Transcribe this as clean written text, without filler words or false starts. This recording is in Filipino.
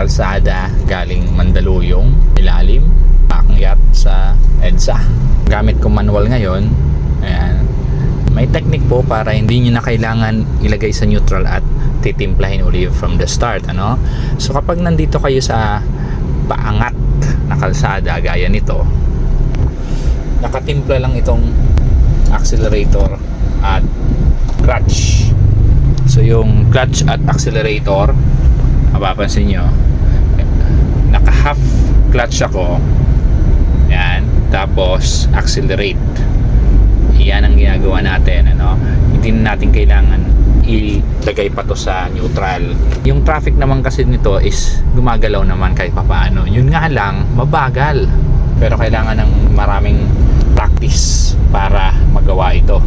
kalsada galing Mandaluyong ilalim paakyat sa EDSA. Gamit ko manual ngayon. Ayan. May technique po para hindi nyo na kailangan ilagay sa neutral at titimplahin uli from the start, ano? So kapag nandito kayo sa paangat na kalsada gaya nito, nakatimpla lang itong accelerator at clutch. So yung clutch at accelerator, mapapansin nyo, naka half clutch ako, yan, tapos accelerate. Yan ang ginagawa natin, ano? Hindi na natin kailangan ilagay pa to sa neutral. Yung traffic naman kasi nito is gumagalaw naman kahit papaano. Yun nga lang, mabagal. Pero kailangan ng maraming practice para magawa ito.